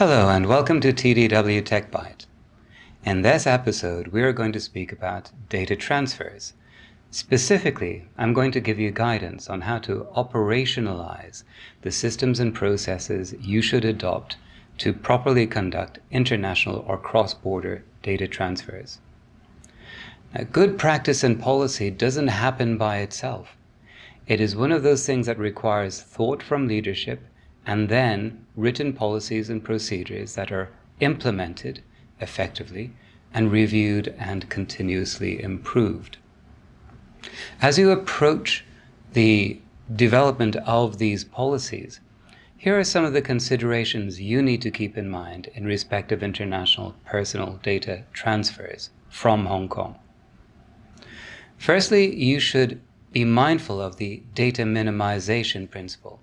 Hello and welcome to TDW Tech Byte. In this episode, we are going to speak about data transfers. Specifically, I'm going to give you guidance on how to operationalize the systems and processes you should adopt to properly conduct international or cross-border data transfers. Now, good practice and policy doesn't happen by itself. It is one of those things that requires thought from leadership and then written policies and procedures that are implemented effectively and reviewed and continuously improved. As you approach the development of these policies, here are some of the considerations you need to keep in mind in respect of international personal data transfers from Hong Kong. Firstly, you should be mindful of the data minimization principle.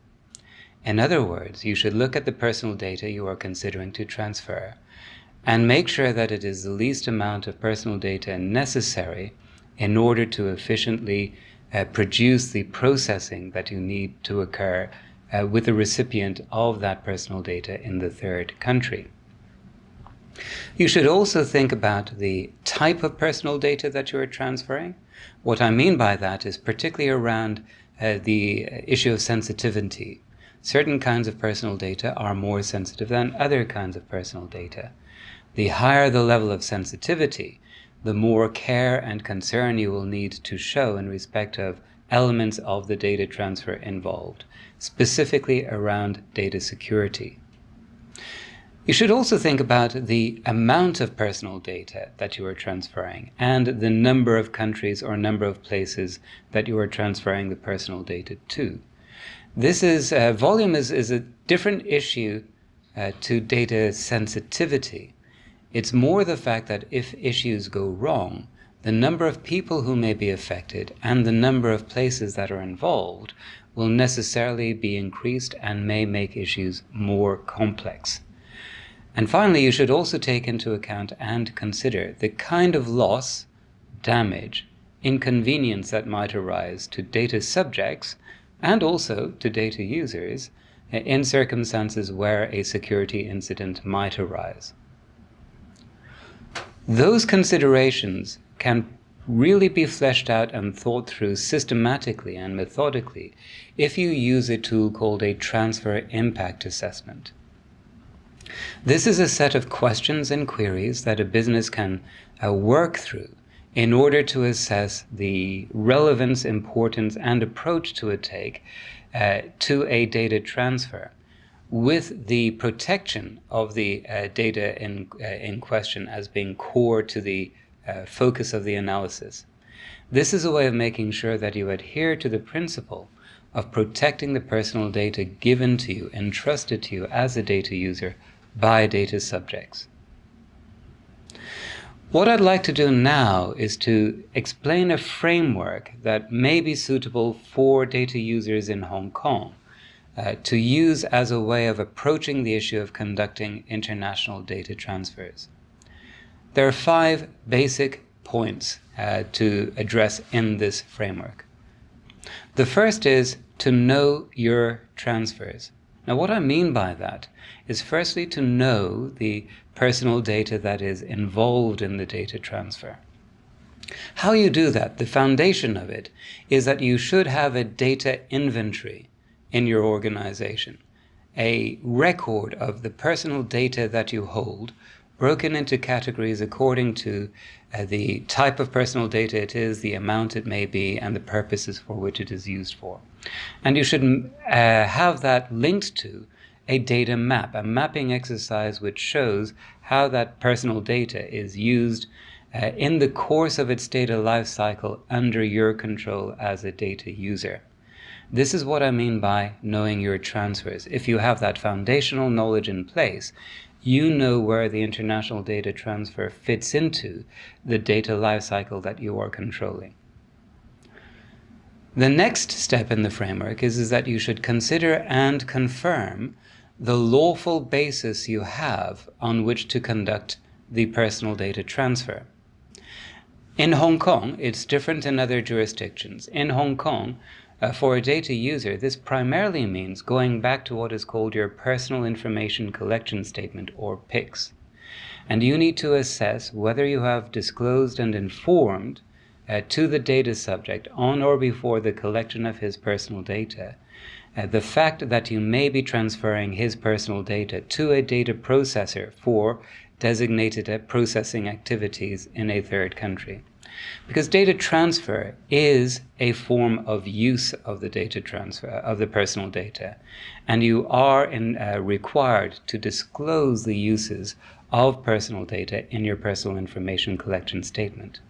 In other words, you should look at the personal data you are considering to transfer and make sure that it is the least amount of personal data necessary in order to efficiently produce the processing that you need to occur with the recipient of that personal data in the third country. You should also think about the type of personal data that you are transferring. What I mean by that is particularly around the issue of sensitivity. Certain kinds of personal data are more sensitive than other kinds of personal data. The higher the level of sensitivity, the more care and concern you will need to show in respect of elements of the data transfer involved, specifically around data security. You should also think about the amount of personal data that you are transferring and the number of countries or number of places that you are transferring the personal data to. This is, volume is a different issue to data sensitivity. It's more the fact that if issues go wrong, the number of people who may be affected and the number of places that are involved will necessarily be increased and may make issues more complex. And finally, you should also take into account and consider the kind of loss, damage, inconvenience that might arise to data subjects and also to data users in circumstances where a security incident might arise. Those considerations can really be fleshed out and thought through systematically and methodically if you use a tool called a transfer impact assessment. This is a set of questions and queries that a business can work through in order to assess the relevance, importance, and approach to take to a data transfer, with the protection of the data in question as being core to the focus of the analysis. This is a way of making sure that you adhere to the principle of protecting the personal data given to you, entrusted to you as a data user by data subjects. What I'd like to do now is to explain a framework that may be suitable for data users in Hong Kong to use as a way of approaching the issue of conducting international data transfers. There are 5 basic points to address in this framework. The first is to know your transfers. Now, what I mean by that is firstly to know the personal data that is involved in the data transfer. How you do that, the foundation of it, is that you should have a data inventory in your organization, a record of the personal data that you hold, broken into categories according to the type of personal data it is, the amount it may be, and the purposes for which it is used for. And you should have that linked to a data map, a mapping exercise which shows how that personal data is used in the course of its data life cycle under your control as a data user. This is what I mean by knowing your transfers. If you have that foundational knowledge in place, you know where the international data transfer fits into the data life cycle that you are controlling. The next step in the framework is that you should consider and confirm the lawful basis you have on which to conduct the personal data transfer. In Hong Kong, it's different in other jurisdictions. In Hong Kong, For a data user, this primarily means going back to what is called your Personal Information Collection Statement, or PICS. And you need to assess whether you have disclosed and informed to the data subject on or before the collection of his personal data the fact that you may be transferring his personal data to a data processor for designated processing activities in a third country. Because data transfer is a form of use of the data transfer, of the personal data, and you are required to disclose the uses of personal data in your personal information collection statement.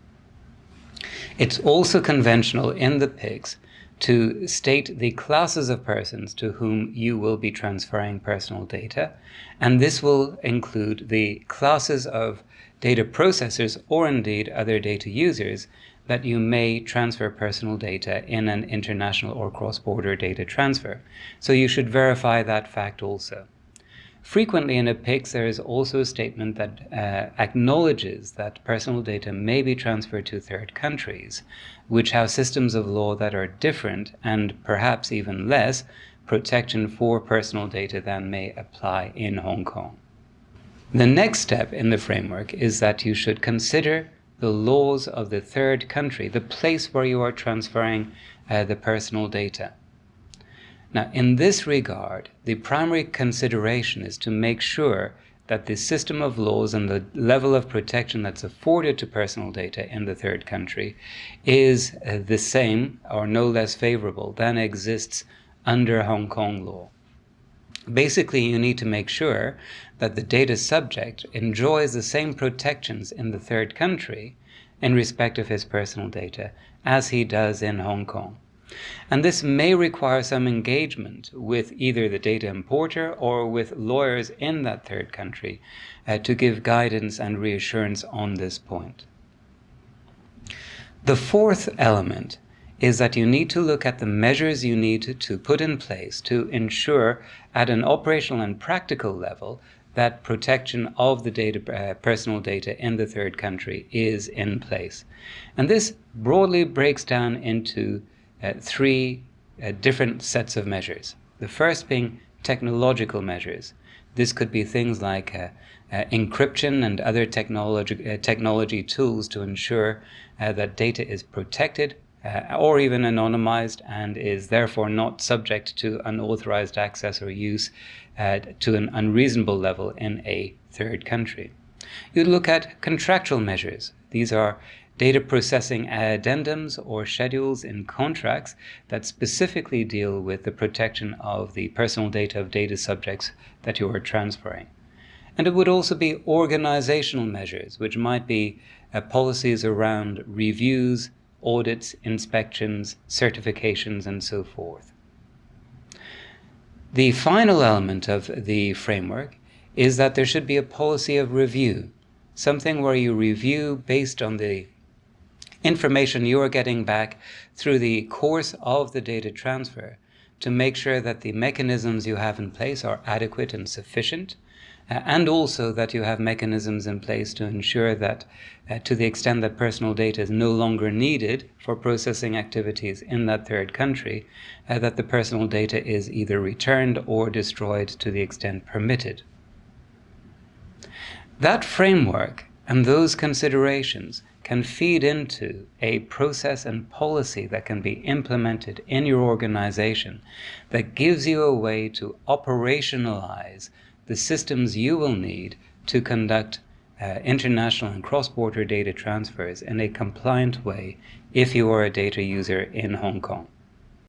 It's also conventional in the PICS to state the classes of persons to whom you will be transferring personal data, and this will include the classes of data processors or indeed other data users that you may transfer personal data in an international or cross-border data transfer. So you should verify that fact also. Frequently in a PICS, there is also a statement that acknowledges that personal data may be transferred to third countries, which have systems of law that are different and perhaps even less protection for personal data than may apply in Hong Kong. The next step in the framework is that you should consider the laws of the third country, the place where you are transferring the personal data. Now, in this regard, the primary consideration is to make sure that the system of laws and the level of protection that's afforded to personal data in the third country is the same or no less favorable than exists under Hong Kong law. Basically, you need to make sure that the data subject enjoys the same protections in the third country in respect of his personal data as he does in Hong Kong. And this may require some engagement with either the data importer or with lawyers in that third country to give guidance and reassurance on this point. The fourth element is that you need to look at the measures you need to put in place to ensure at an operational and practical level that protection of the data, personal data in the third country is in place. And this broadly breaks down into three different sets of measures. The first being technological measures. This could be things like encryption and other technology tools to ensure that data is protected or even anonymized and is therefore not subject to unauthorized access or use to an unreasonable level in a third country. You'd look at contractual measures. These are data processing addendums or schedules in contracts that specifically deal with the protection of the personal data of data subjects that you are transferring. And it would also be organizational measures, which might be policies around reviews, audits, inspections, certifications, and so forth. The final element of the framework is that there should be a policy of review, something where you review based on the information you are getting back through the course of the data transfer to make sure that the mechanisms you have in place are adequate and sufficient, and also that you have mechanisms in place to ensure that to the extent that personal data is no longer needed for processing activities in that third country, that the personal data is either returned or destroyed to the extent permitted. That framework and those considerations can feed into a process and policy that can be implemented in your organization that gives you a way to operationalize the systems you will need to conduct international and cross-border data transfers in a compliant way if you are a data user in Hong Kong.